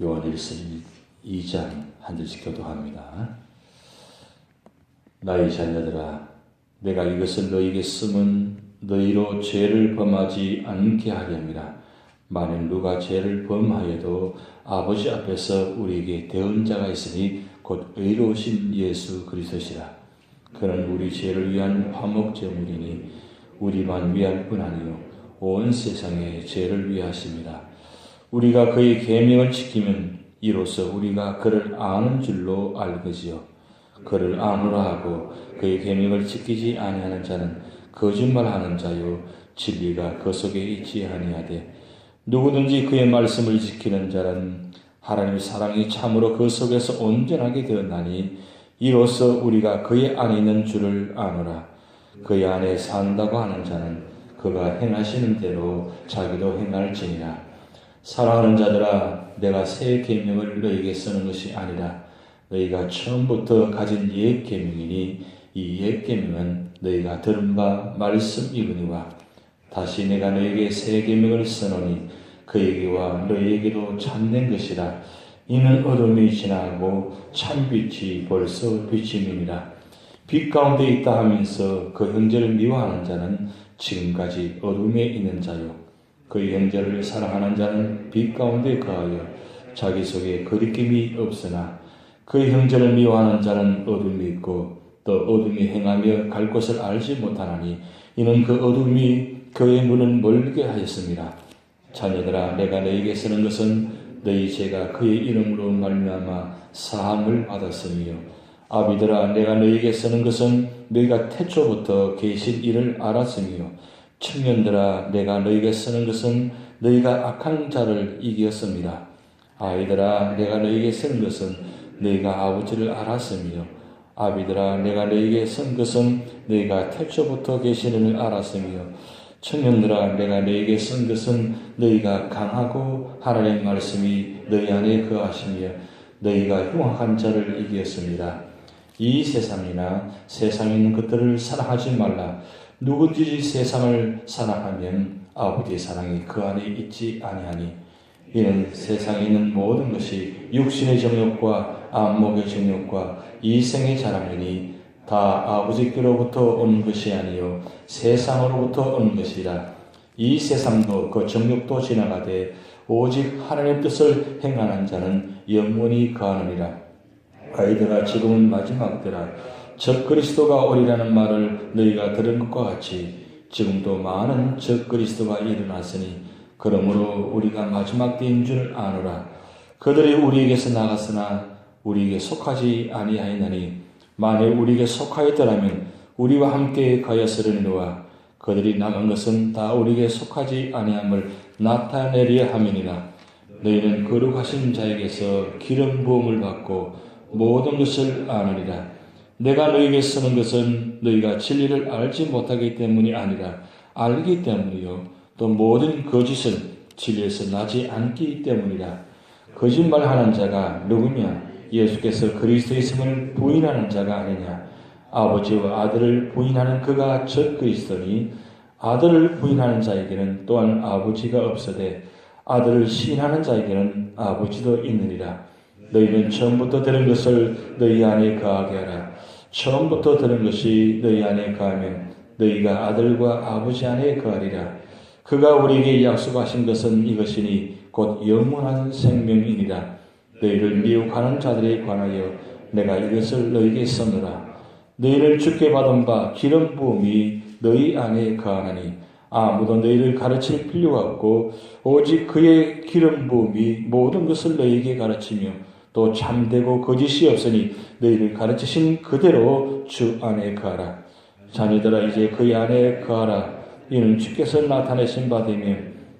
요한일서 2장 한 절씩 교도합니다. 나의 자녀들아, 내가 이것을 너희에게 쓰면 너희로 죄를 범하지 않게 하려 함이라. 만일 누가 죄를 범하여도 아버지 앞에서 우리에게 대언 자가 있으니 곧 의로우신 예수 그리스도시라. 그는 우리 죄를 위한 화목 제물이니 우리만 위할 뿐 아니요 온 세상의 죄를 위하심이라. 우리가 그의 계명을 지키면 이로써 우리가 그를 아는 줄로 알거지요. 그를 아노라 하고 그의 계명을 지키지 아니하는 자는 거짓말하는 자요 진리가 그 속에 있지 아니하되 누구든지 그의 말씀을 지키는 자는 하나님의 사랑이 참으로 그 속에서 온전하게 드러나니 이로써 우리가 그의 안에 있는 줄을 아노라. 그의 안에 산다고 하는 자는 그가 행하시는 대로 자기도 행할지니라. 사랑하는 자들아, 내가 새 계명을 너희에게 쓰는 것이 아니라 너희가 처음부터 가진 옛 계명이니 이 옛 계명은 너희가 들은 바 말씀이거니와 다시 내가 너희에게 새 계명을 쓰노니 그에게와 너희에게도 참된 것이라. 이는 어둠이 지나고 참빛이 벌써 비침이니라. 빛 가운데 있다 하면서 그 형제를 미워하는 자는 지금까지 어둠에 있는 자요 그의 형제를 사랑하는 자는 빛 가운데 거하여 자기 속에 거리낌이 없으나 그의 형제를 미워하는 자는 어둠이 있고 또 어둠이 행하며 갈 곳을 알지 못하나니 이는 그 어둠이 그의 눈을 멀게 하였습니다. 자녀들아, 내가 너희에게 쓰는 것은 너희 죄가 그의 이름으로 말미암아 사함을 받았으며 아비들아, 내가 너희에게 쓰는 것은 너희가 태초부터 계신 이를 알았으며 청년들아, 내가 너희에게 쓰는 것은 너희가 악한 자를 이겼습니다. 아이들아, 내가 너희에게 쓴 것은 너희가 아버지를 알았으며 아비들아, 내가 너희에게 쓴 것은 너희가 태초부터 계시는 을 알았으며 청년들아, 내가 너희에게 쓴 것은 너희가 강하고 하나님의 말씀이 너희 안에 거하시며 너희가 흉악한 자를 이겼습니다. 이 세상이나 세상에 있는 것들을 사랑하지 말라. 누구든지 세상을 사랑하면 아버지의 사랑이 그 안에 있지 아니하니 이는 세상에 있는 모든 것이 육신의 정욕과 안목의 정욕과 이생의 자랑이니 다 아버지께로부터 온 것이 아니요 세상으로부터 온 것이라. 이 세상도 그 정욕도 지나가되 오직 하나님의 뜻을 행하는 자는 영원히 거하느니라. 아이들아, 지금은 마지막 때라. 적 그리스도가 오리라는 말을 너희가 들은 것과 같이 지금도 많은 적 그리스도가 일어났으니 그러므로 우리가 마지막 때인 줄 아노라. 그들이 우리에게서 나갔으나 우리에게 속하지 아니하였나니 만일 우리에게 속하였더라면 우리와 함께 가였으려니와 그들이 나간 것은 다 우리에게 속하지 아니함을 나타내려 함이니라. 너희는 거룩하신 자에게서 기름 부음을 받고 모든 것을 아느니라. 내가 너희에게 쓰는 것은 너희가 진리를 알지 못하기 때문이 아니라 알기 때문이요 또 모든 거짓은 진리에서 나지 않기 때문이라. 거짓말하는 자가 누구냐? 예수께서 그리스도이심을 부인하는 자가 아니냐? 아버지와 아들을 부인하는 그가 적 그리스도니 아들을 부인하는 자에게는 또한 아버지가 없으되 아들을 시인하는 자에게는 아버지도 있느니라. 너희는 처음부터 들은 것을 너희 안에 거하게 하라. 처음부터 들은 것이 너희 안에 거하면 너희가 아들과 아버지 안에 거하리라. 그가 우리에게 약속하신 것은 이것이니 곧 영원한 생명이니라. 너희를 미혹하는 자들에 관하여 내가 이것을 너희에게 써노라. 너희를 주께 받은 바 기름 부음이 너희 안에 거하나니 아무도 너희를 가르칠 필요가 없고 오직 그의 기름 부음이 모든 것을 너희에게 가르치며 또 참되고 거짓이 없으니 너희를 가르치신 그대로 주 안에 거하라. 자녀들아, 이제 그의 안에 거하라. 이는 주께서 나타내신 바 되며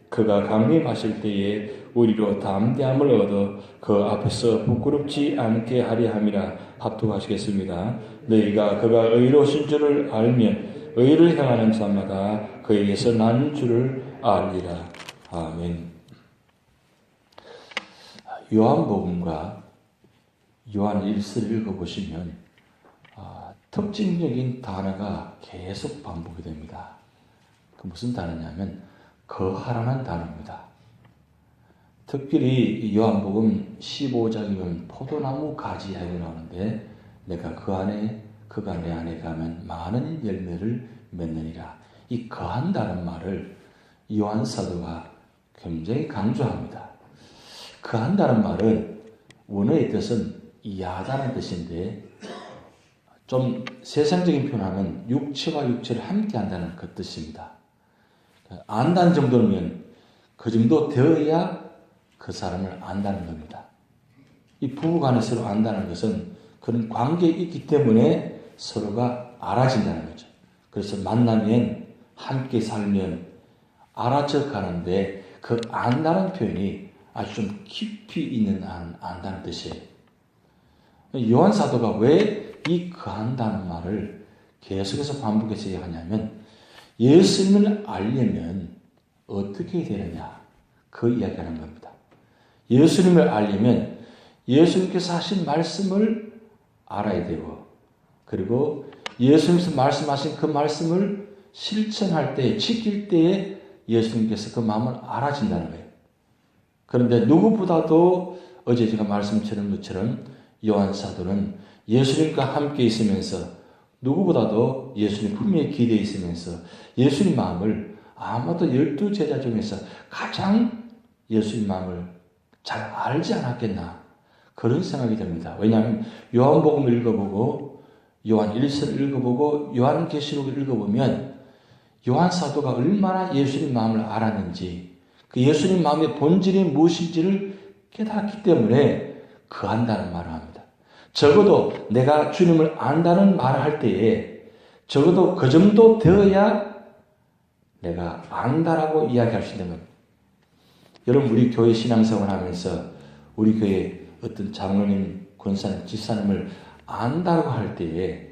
그가 강림하실 때에 우리로 담대함을 얻어 그 앞에서 부끄럽지 않게 하려 함이라. 합독하시겠습니다. 너희가 그가 의로우신 줄을 알면 의를 행하는 자마다 그에게서 난 줄을 알리라. 아멘. 요한복음과 요한 1서를 읽어보시면 특징적인 단어가 계속 반복이 됩니다. 그 무슨 단어냐면 거하라는 단어입니다. 특별히 요한복음 15장이면 포도나무 가지 이야기가 나오는데 내가 그가 내 안에 가면 많은 열매를 맺느니라. 이 거한다는 말을 요한 사도가 굉장히 강조합니다. 거한다는 말은 원어의 뜻은 야다는 뜻인데 좀 세상적인 표현하면 육체와 육체를 함께 한다는 그 뜻입니다. 안다는 정도면 그 정도 되어야 그 사람을 안다는 겁니다. 이 부부간에 서로 안다는 것은 그런 관계에 있기 때문에 서로가 알아진다는 거죠. 그래서 만나면 함께 살면 알아져 가는데 그 안다는 표현이 아주 좀 깊이 있는 안다는 뜻이에요. 요한 사도가 왜 이 거한다는 말을 계속해서 반복해서 얘기하냐면 예수님을 알려면 어떻게 되느냐 그 이야기하는 겁니다. 예수님을 알려면 예수님께서 하신 말씀을 알아야 되고 그리고 예수님께서 말씀하신 그 말씀을 실천할 때 지킬 때에 예수님께서 그 마음을 알아진다는 거예요. 그런데 누구보다도 어제 제가 말씀드린 것처럼 요한 사도는 예수님과 함께 있으면서 누구보다도 예수님 분명히 기대에 있으면서 예수님 마음을 아마도 12제자 중에서 가장 예수님 마음을 잘 알지 않았겠나 그런 생각이 듭니다. 왜냐하면 요한복음을 읽어보고 요한 1서를 읽어보고 요한계시록을 읽어보면 요한 사도가 얼마나 예수님 마음을 알았는지 그 예수님 마음의 본질이 무엇인지를 깨닫기 때문에 거한다는 말을 합니다. 적어도 내가 주님을 안다는 말을 할 때에 적어도 그 정도 되어야 내가 안다라고 이야기할 수 있는 겁니다. 여러분 우리 교회 신앙생활 하면서 우리 교회 어떤 장로님, 권사님, 집사님을 안다고 할 때에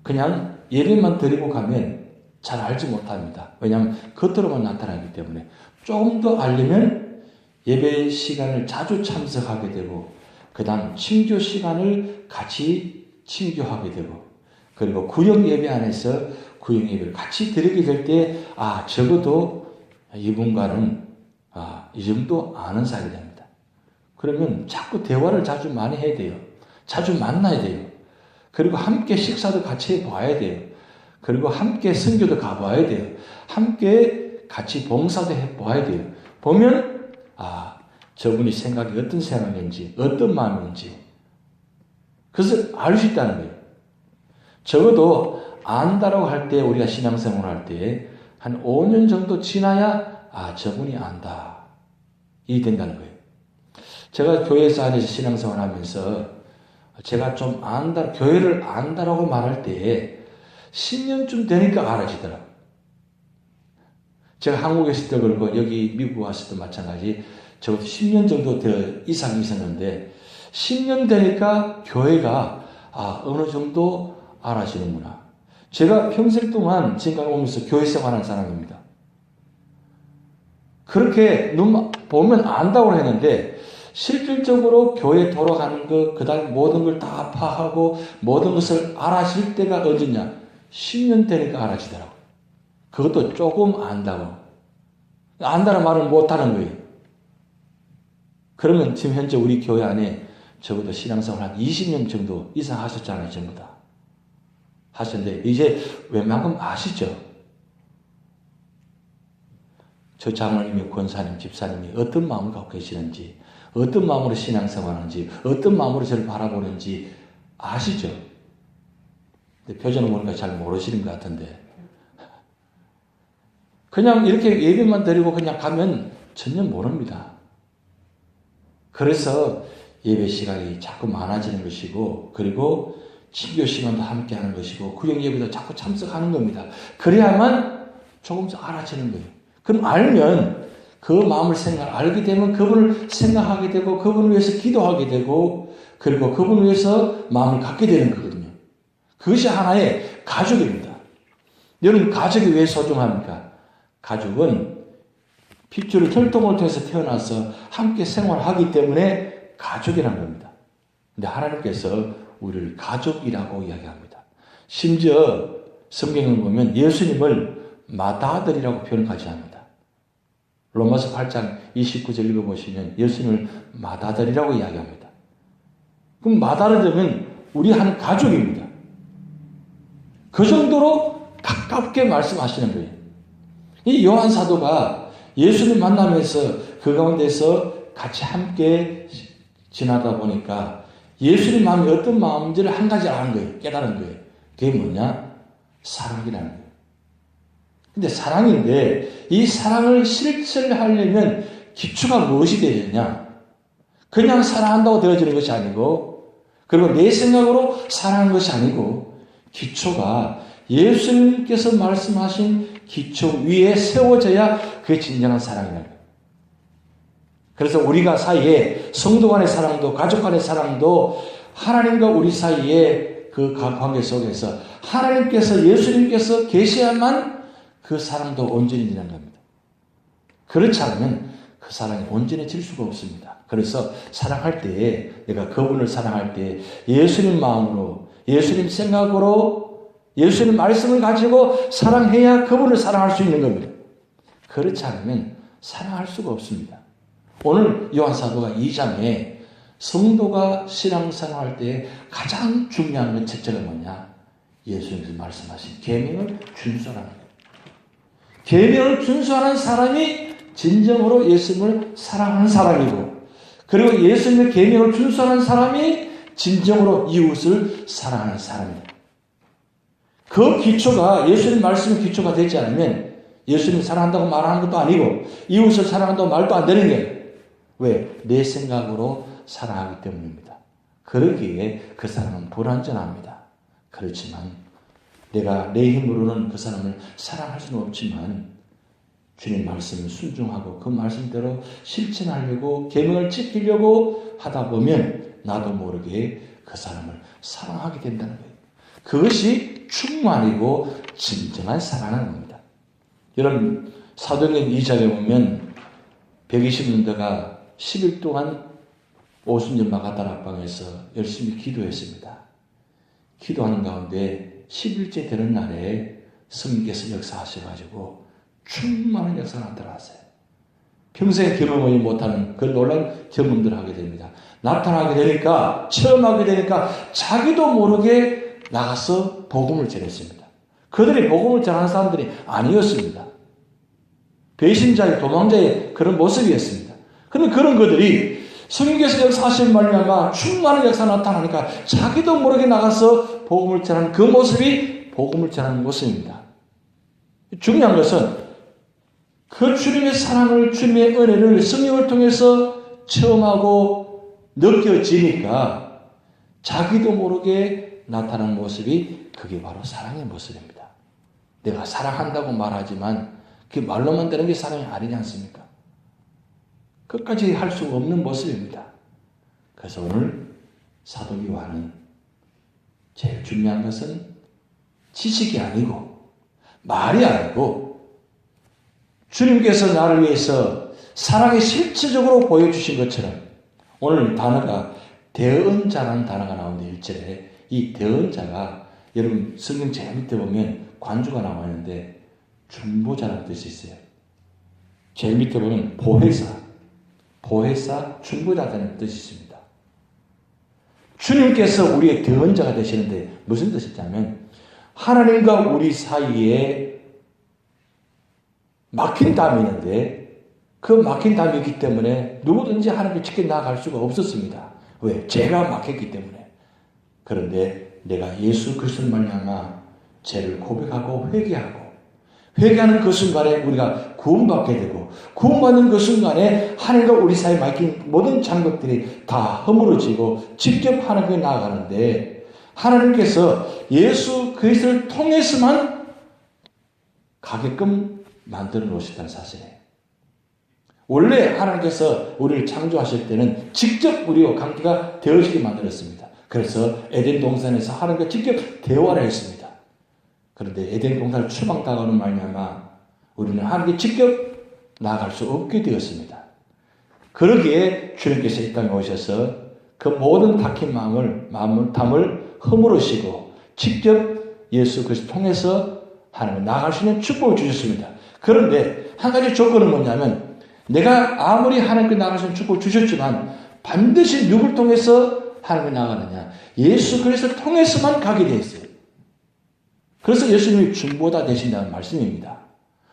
그냥 예배만 드리고 가면 잘 알지 못합니다. 왜냐하면 겉으로만 나타나기 때문에 조금 더 알려면 예배 시간을 자주 참석하게 되고 그 다음 친교 시간을 같이 친교하게 되고 그리고 구역 예배 안에서 구역 예배를 같이 드리게 될 때 적어도 이분과는 이 정도 아는 사이가 됩니다. 그러면 자꾸 대화를 자주 많이 해야 돼요. 자주 만나야 돼요. 그리고 함께 식사도 같이 해봐야 돼요. 그리고 함께 선교도 가봐야 돼요. 함께 같이 봉사도 해봐야 돼요. 보면 저분이 생각이 어떤 생각인지 어떤 마음인지 그것을 알 수 있다는 거예요. 적어도 안다라고 할 때 우리가 신앙생활 할 때 한 5년 정도 지나야 저분이 안다 이 된다는 거예요. 제가 교회에서 안에서 신앙생활 하면서 제가 좀 안다 교회를 안다라고 말할 때 10년쯤 되니까 알아지더라고요. 제가 한국에 있을 때 그렇고 여기 미국 왔을 때 마찬가지 적어도 10년 정도 이상 있었는데 10년 되니까 교회가 어느 정도 알아지는구나. 제가 평생 동안 지금까지 오면서 교회 생활하는 사람입니다. 그렇게 눈 보면 안다고 했는데 실질적으로 교회 돌아가는 것, 그 다음 모든 걸 다 파악하고 모든 것을 알아질 때가 언제냐? 10년 되니까 알아지더라고요. 그것도 조금 안다고. 안다는 말은 못하는 거예요. 그러면 지금 현재 우리 교회 안에 적어도 신앙생활 한 20년 정도 이상 하셨잖아요, 전부 다. 하셨는데, 이제 웬만큼 아시죠? 저 장로님이, 권사님, 집사님이 어떤 마음을 갖고 계시는지, 어떤 마음으로 신앙생활 하는지, 어떤 마음으로 저를 바라보는지 아시죠? 근데 표정을 보니까 잘 모르시는 것 같은데. 그냥 이렇게 예배만 드리고 그냥 가면 전혀 모릅니다. 그래서 예배 시간이 자꾸 많아지는 것이고, 그리고 친교 시간도 함께 하는 것이고, 구역 예배도 자꾸 참석하는 겁니다. 그래야만 조금씩 알아지는 거예요. 그럼 알면 그 마음을 알게 되면 그분을 생각하게 되고, 그분을 위해서 기도하게 되고, 그리고 그분을 위해서 마음을 갖게 되는 거거든요. 그것이 하나의 가족입니다. 여러분, 가족이 왜 소중합니까? 가족은 핏줄을 혈통을 통해서 태어나서 함께 생활하기 때문에 가족이라는 겁니다. 근데 하나님께서 우리를 가족이라고 이야기합니다. 심지어 성경을 보면 예수님을 맏아들이라고 표현하지 합니다. 로마서 8장 29절 읽어보시면 예수님을 맏아들이라고 이야기합니다. 그럼 맏아들이면 우리 한 가족입니다. 그 정도로 가깝게 말씀하시는 거예요. 이 요한 사도가 예수님 만나면서 그 가운데서 같이 함께 지나다 보니까 예수님 마음이 어떤 마음인지를 한 가지 아는 거예요. 깨달은 거예요. 그게 뭐냐? 사랑이라는 거예요. 근데 사랑인데 이 사랑을 실천하려면 기초가 무엇이 되어야 되냐? 그냥 사랑한다고 되어지는 것이 아니고, 그리고 내 생각으로 사랑하는 것이 아니고, 기초가 예수님께서 말씀하신 기초 위에 세워져야 그게 진정한 사랑이라는 거예요. 그래서 우리가 사이에 성도 간의 사랑도 가족 간의 사랑도 하나님과 우리 사이에 그 관계 속에서 하나님께서 예수님께서 계셔야만 그 사랑도 온전해지는 겁니다. 그렇지 않으면 그 사랑이 온전해질 수가 없습니다. 그래서 사랑할 때에 내가 그분을 사랑할 때 예수님 마음으로 예수님 생각으로 예수님 말씀을 가지고 사랑해야 그분을 사랑할 수 있는 겁니다. 그렇지 않으면 사랑할 수가 없습니다. 오늘 요한 사도가 2장에 성도가 신앙생활할 때 가장 중요한 건 첫째가 뭐냐? 예수님께서 말씀하신 계명을 준수하는 거예요. 계명을 준수하는 사람이 진정으로 예수님을 사랑하는 사람이고, 그리고 예수님의 계명을 준수하는 사람이 진정으로 이웃을 사랑하는 사람입니다. 그 기초가 예수님 말씀의 기초가 되지 않으면 예수님 사랑한다고 말하는 것도 아니고 이웃을 사랑한다고 말도 안 되는 거예요. 왜? 내 생각으로 사랑하기 때문입니다. 그러기에 그 사람은 불완전합니다. 그렇지만 내가 내 힘으로는 그 사람을 사랑할 수는 없지만 주님 말씀을 순종하고 그 말씀대로 실천하려고 계명을 지키려고 하다 보면 나도 모르게 그 사람을 사랑하게 된다는 거예요. 그것이 충만이고 진정한 사랑하는 겁니다. 여러분 사도행전 2장에 보면 120년대가 10일 동안 오순절 마가다락방에서 열심히 기도했습니다. 기도하는 가운데 10일째 되는 날에 성령께서 역사하셔가지고 충만한 역사가 나타났어요. 평생에 경험하지 못하는 그 놀라운 경험들을 하게 됩니다. 나타나게 되니까, 체험하게 되니까 자기도 모르게 나가서 복음을 전했습니다. 그들이 복음을 전하는 사람들이 아니었습니다. 배신자의 도망자의 그런 모습이었습니다. 그런데 그런 것들이 성령께서 역사하신 말미암아 충만한 역사가 나타나니까 자기도 모르게 나가서 복음을 전하는 그 모습이 복음을 전하는 모습입니다. 중요한 것은 그 주님의 사랑을, 주님의 은혜를 성령을 통해서 체험하고 느껴지니까 자기도 모르게 나타나는 모습이 그게 바로 사랑의 모습입니다. 내가 사랑한다고 말하지만 그게 말로만 되는 게 사랑이 아니지 않습니까? 끝까지 할 수 없는 모습입니다. 그래서 오늘 사도 요한은 제일 중요한 것은 지식이 아니고 말이 아니고 주님께서 나를 위해서 사랑이 실체적으로 보여주신 것처럼 오늘 단어가 대언자라는 단어가 나오는데 1절에 이 대언자가 여러분 성경 제일 밑에 보면 관주가 나와 있는데 중보자라는 뜻이 있어요. 제일 밑에 보면 보혜사, 중보자라는 뜻이 있습니다. 주님께서 우리의 대언자가 되시는데 무슨 뜻이냐면 하나님과 우리 사이에 막힌 담이 있는데 그 막힌 담이 있기 때문에 누구든지 하나님께 직접 나아갈 수가 없었습니다. 왜? 죄가 막혔기 때문에. 그런데 내가 예수 그리스도를 말미암아 죄를 고백하고 회개하는 그 순간에 우리가 구원받게 되고 구원받는 그 순간에 하나님과 우리 사이에 막힌 모든 장벽들이 다 허물어지고 직접 하나님께 나아가는데 하나님께서 예수 그리스도를 통해서만 가게끔 만들어 놓으셨다는 사실이에요. 원래 하나님께서 우리를 창조하실 때는 직접 우리와 관계가 되어지게 만들었습니다. 그래서 에덴 동산에서 하나님과 직접 대화를 했습니다. 그런데 에덴 동산을 추방당하는 말미암아 우리는 하나님께 직접 나아갈 수 없게 되었습니다. 그러기에 주님께서 이 땅에 오셔서 그 모든 닫힌 담을 허물으시고 직접 예수 그리스도 통해서 하나님을 나아갈 수 있는 축복을 주셨습니다. 그런데 한 가지 조건은 뭐냐면 내가 아무리 하나님께 나가서 축복을 주셨지만 반드시 누굴 통해서 하나님께 나가느냐? 예수 그리스도를 통해서만 가게 되어 있어요. 그래서 예수님이 중보자 되신다는 말씀입니다.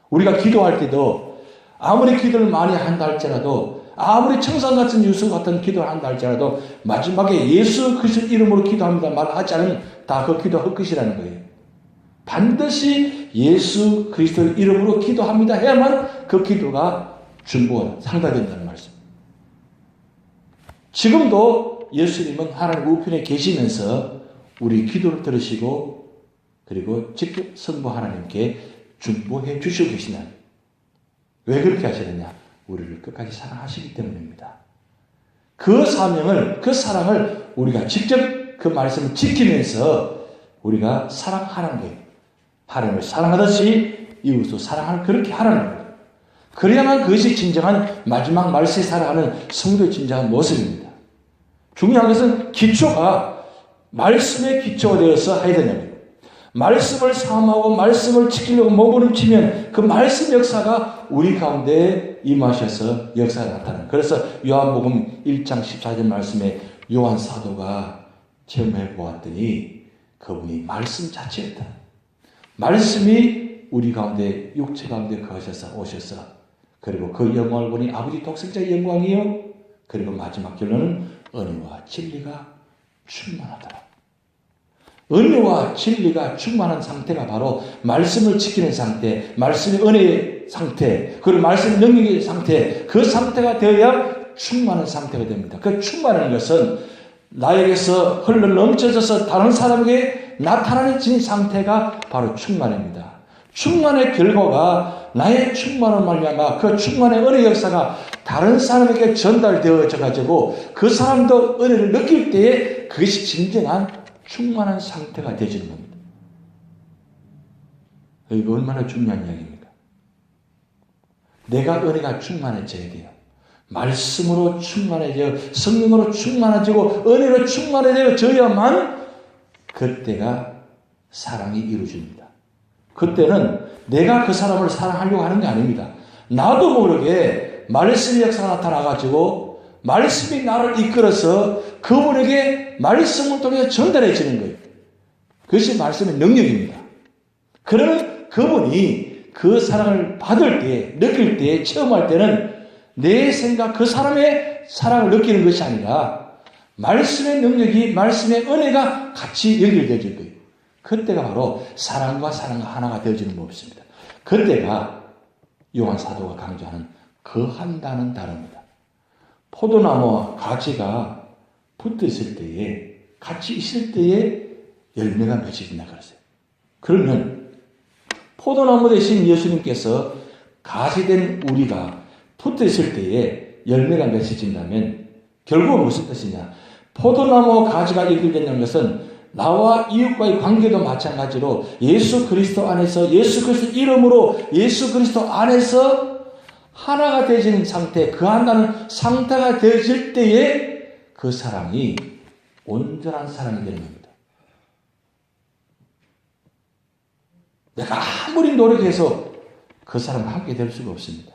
우리가 기도할 때도 아무리 기도를 많이 한다 할지라도 아무리 청산 같은 유수 같은 기도를 한다 할지라도 마지막에 예수 그리스도 이름으로 기도합니다 말하지 않으면 다 그 기도 헛것이라는 거예요. 반드시 예수 그리스도 이름으로 기도합니다 해야만 그 기도가 중보가 상달된다는 말씀. 지금도 예수님은 하나님 우편에 계시면서 우리 기도를 들으시고 그리고 직접 성부 하나님께 중보해 주시고 계시나요? 왜 그렇게 하시느냐? 우리를 끝까지 사랑하시기 때문입니다. 그 사명을, 그 사랑을 우리가 직접 그 말씀을 지키면서 우리가 사랑하라는 거예요. 하나님을 사랑하듯이 이웃도 사랑하는 그렇게 하라는 거예요. 그래야만 그것이 진정한 마지막 말세에 살아가는 성도의 진정한 모습입니다. 중요한 것은 기초가 말씀의 기초가 되어서 해야 되냐고요. 말씀을 사모하고 말씀을 지키려고 몸부림치면 그 말씀 역사가 우리 가운데 임하셔서 역사가 나타나는. 그래서 요한복음 1장 14절 말씀에 요한 사도가 체험해 보았더니 그분이 말씀 자체였다. 말씀이 우리 가운데 육체 가운데 거하셔서 오셔서 그리고 그 영광을 보니 아버지 독생자의 영광이요. 그리고 마지막 결론은 은혜와 진리가 충만하더라. 은혜와 진리가 충만한 상태가 바로 말씀을 지키는 상태, 말씀의 은혜의 상태, 그리고 말씀의 능력의 상태, 그 상태가 되어야 충만한 상태가 됩니다. 그 충만한 것은 나에게서 흘러 넘쳐져서 다른 사람에게 나타나는 상태가 바로 충만입니다. 충만의 결과가 나의 충만을 말미암아 그 충만의 은혜 역사가 다른 사람에게 전달되어져 가지고 그 사람도 은혜를 느낄 때에 그것이 진정한 충만한 상태가 되어지는 겁니다. 이거 얼마나 중요한 이야기입니까? 내가 은혜가 충만해져야 돼요. 말씀으로 충만해져요. 성령으로 충만해지고 은혜로 충만해져야만 그때가 사랑이 이루어집니다. 그때는 내가 그 사람을 사랑하려고 하는 게 아닙니다. 나도 모르게 말씀의 역사가 나타나가지고 말씀이 나를 이끌어서 그분에게 말씀을 통해 전달해지는 거예요. 그것이 말씀의 능력입니다. 그러면 그분이 그 사랑을 받을 때, 느낄 때, 체험할 때는 내 생각, 그 사람의 사랑을 느끼는 것이 아니라 말씀의 능력이, 말씀의 은혜가 같이 연결되어질 거예요. 그때가 바로 사랑과 사랑과 하나가 되어지는 법입니다. 그때가 요한 사도가 강조하는 거한다는 단어입니다. 포도나무와 가지가 붙어 있을 때에, 같이 있을 때에 열매가 맺어진다 그랬어요. 그러면 포도나무 대신 예수님께서 가지된 우리가 붙어 있을 때에 열매가 맺어진다면 결국은 무슨 뜻이냐? 포도나무와 가지가 연결된다는 것은 나와 이웃과의 관계도 마찬가지로 예수 그리스도 안에서, 예수 그리스도 이름으로, 예수 그리스도 안에서 하나가 되어지는 상태, 거한다는 상태가 되어질 때에 그 사랑이 온전한 사랑이 되는 겁니다. 내가 아무리 노력해서 그 사람과 함께 될 수가 없습니다.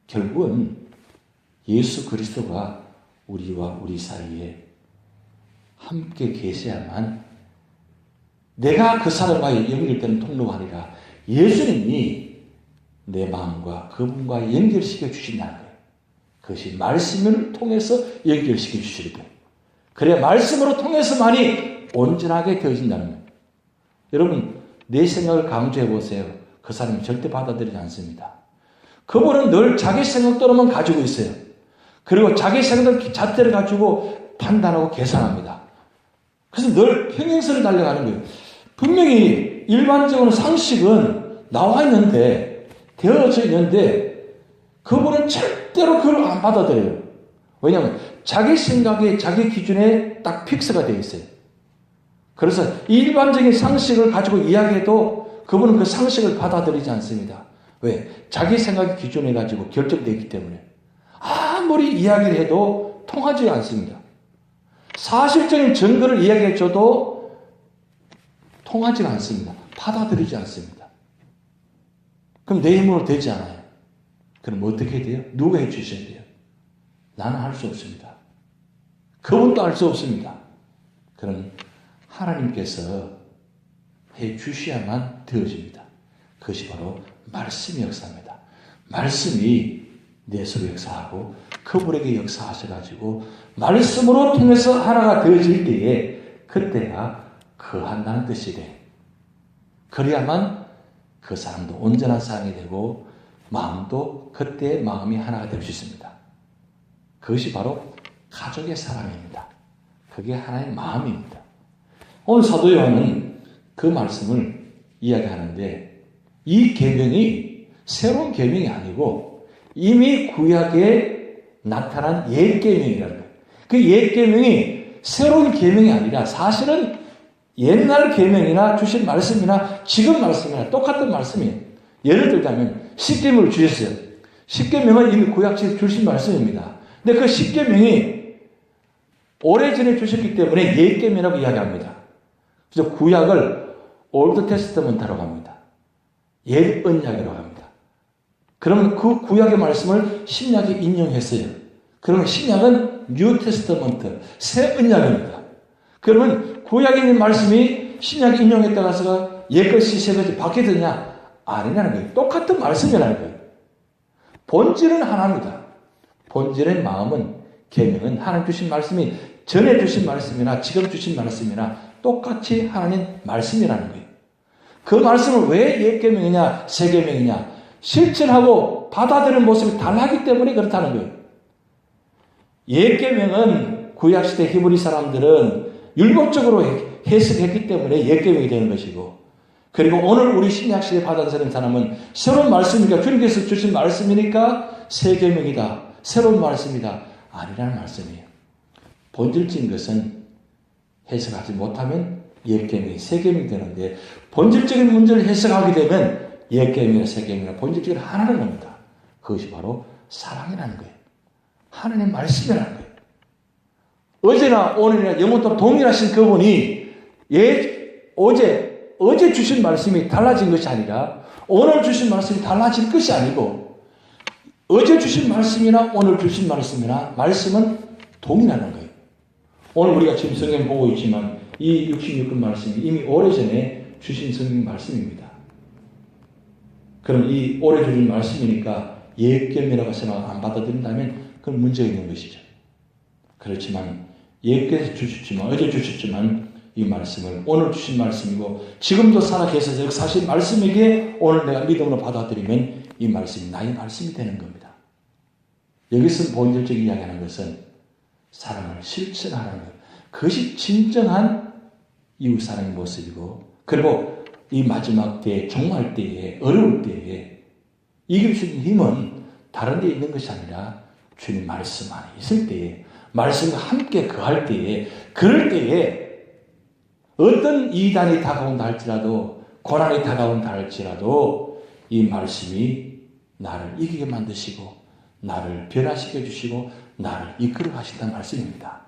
결국은 예수 그리스도가 우리와 우리 사이에 함께 계셔야만 내가 그 사람과의 연결되는 통로가 아니라 예수님이 내 마음과 그분과 연결시켜 주신다는 거예요. 그것이 말씀을 통해서 연결시켜 주시는 거예요. 그래야 말씀으로 통해서만이 온전하게 되어진다는 거예요. 여러분, 내 생각을 강조해 보세요. 그 사람이 절대 받아들이지 않습니다. 그분은 늘 자기 생각대로만 가지고 있어요. 그리고 자기 생각 잣대를 가지고 판단하고 계산합니다. 그래서 늘 평행선을 달려가는 거예요. 분명히 일반적으로 상식은 나와 있는데, 되어져 있는데, 그분은 절대로 그걸 안 받아들여요. 왜냐하면 자기 생각에, 자기 기준에 딱 픽스가 되어 있어요. 그래서 일반적인 상식을 가지고 이야기해도 그분은 그 상식을 받아들이지 않습니다. 왜? 자기 생각 기준에 가지고 결정되어 있기 때문에. 아무리 이야기를 해도 통하지 않습니다. 사실적인 증거를 이야기해줘도 통하지 않습니다. 받아들이지 않습니다. 그럼 내 힘으로 되지 않아요. 그럼 어떻게 돼요? 누가 해주셔야 돼요? 나는 할 수 없습니다. 그분도 할 수 없습니다. 그럼 하나님께서 해주셔야만 되어집니다. 그것이 바로 말씀의 역사입니다. 말씀이 내 속에 역사하고 그분에게 역사하셔가지고 말씀으로 통해서 하나가 되어질 때에 그때가 거한다는 뜻이 돼. 그래야만 그 사람도 온전한 사람이 되고 마음도 그때 마음이 하나가 될 수 있습니다. 그것이 바로 가족의 사랑입니다. 그게 하나의 마음입니다. 오늘 사도 요한은 그 말씀을 이야기하는데 이 계명이 새로운 계명이 아니고 이미 구약에 나타난 옛 계명이라는 거예요. 그 옛 계명이 새로운 계명이 아니라 사실은 옛날 계명이나 주신 말씀이나 지금 말씀이나 똑같은 말씀이에요. 예를 들자면 십계명을 주셨어요. 십계명은 이미 구약시에 주신 말씀입니다. 근데 그 십계명이 오래전에 주셨기 때문에 옛 계명이라고 이야기합니다. 그래서 구약을 올드 테스트먼트라고 합니다. 옛 언약이라고 합니다. 그러면 그 구약의 말씀을 신약에 인용했어요. 그러면 신약은 뉴 테스트먼트, 새 언약입니다. 그러면 구약에 있는 말씀이 신약에 인용했다가 해서 옛 것이 새 것이 바뀌었느냐? 아니냐는 거예요. 똑같은 말씀이라는 거예요. 본질은 하나입니다. 본질의 마음은 계명은 하나님 주신 말씀이 전에 주신 말씀이나 지금 주신 말씀이나 똑같이 하나님 말씀이라는 거예요. 그 말씀을 왜 옛 계명이냐 새 계명이냐 실천하고 받아들이는 모습이 달라하기 때문에 그렇다는 거예요. 옛 계명은 구약시대 히브리 사람들은 율법적으로 해석했기 때문에 옛 계명이 되는 것이고 그리고 오늘 우리 신약시대 받아들이는 사람은 새로운 말씀이니까 주님께서 주신 말씀이니까 새 계명이다. 새로운 말씀이다. 아니라는 말씀이에요. 본질적인 것은 해석하지 못하면 옛 계명이 새 계명이 되는데 본질적인 문제를 해석하게 되면 옛 계명이나 새 계명이나 본질적인 하나는 겁니다. 그것이 바로 사랑이라는 거예요. 하나님의 말씀이라는 거예요. 어제나 오늘이나 영원토록 동일하신 그분이 어제 주신 말씀이 달라진 것이 아니라 오늘 주신 말씀이 달라질 것이 아니고 어제 주신 말씀이나 오늘 주신 말씀이나 말씀은 동일하는 거예요. 오늘 우리가 지금 성경 보고 있지만 이 66권 말씀이 이미 오래전에 주신 성경 말씀입니다. 그럼 이 오래 주신 말씀이니까 옛 계명이라고 생각 안 받아들인다면 그건 문제가 있는 것이죠. 그렇지만 옛께서 주셨지만 어제 주셨지만 이 말씀을 오늘 주신 말씀이고 지금도 살아 계셔서 역사하신 말씀이기에 오늘 내가 믿음으로 받아들이면 이 말씀이 나의 말씀이 되는 겁니다. 여기서 본질적인 이야기하는 것은 사랑을 실천하는 것. 그것이 진정한 이웃사랑의 모습이고 그리고 이 마지막 때에 종말 때에 어려울 때에 이길 수 있는 힘은 다른 데 있는 것이 아니라 주님 말씀 안에 있을 때에 말씀과 함께 거할 때에 그럴 때에 어떤 이단이 다가온다 할지라도 고난이 다가온다 할지라도 이 말씀이 나를 이기게 만드시고 나를 변화시켜 주시고 나를 이끌어 가신다는 말씀입니다.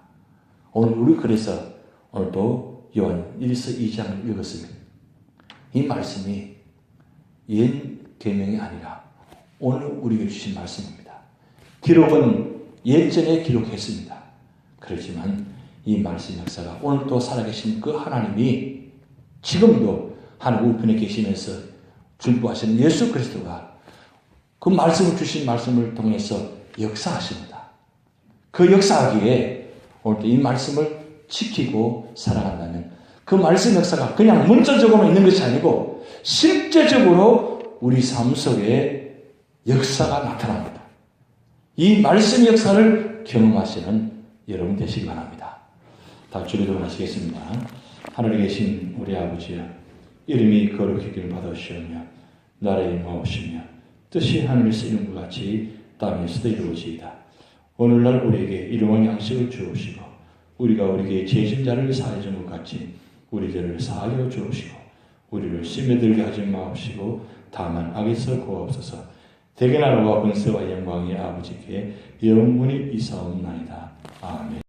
오늘 우리 그래서 오늘도 요한 1서 2장을 읽었습니다. 이 말씀이 옛 계명이 아니라 오늘 우리에게 주신 말씀입니다. 기록은 예전에 기록했습니다. 그렇지만 이 말씀 역사가 오늘도 살아계신 그 하나님이 지금도 하늘 우편에 계시면서 중보하시는 예수 그리스도가 그 말씀을 주신 말씀을 통해서 역사하십니다. 그 역사하기에 오늘도 이 말씀을 지키고 살아간다면 그 말씀 역사가 그냥 문자적으로만 있는 것이 아니고 실제적으로 우리 삶 속에 역사가 나타납니다. 이 말씀 역사를 경험하시는 여러분 되시기 바랍니다. 다 주기도를 하시겠습니다. 하늘에 계신 우리 아버지여 이름이 거룩하기를 받으시오며 나라의 임하오시며 뜻이 하늘에서 이룬 것 같이 땅에서도 이루어지이다. 오늘날 우리에게 일용할 양식을 주옵시고 우리가 우리에게 죄진 자를 사하여 준 것 같이 우리 죄를 사하여 주옵시고 우리를 심에들게 하지 마옵시고 다만 악에서 구하옵소서. 대개 나라와 권세와 영광이 아버지께 영원히 이사옵나이다. 아멘.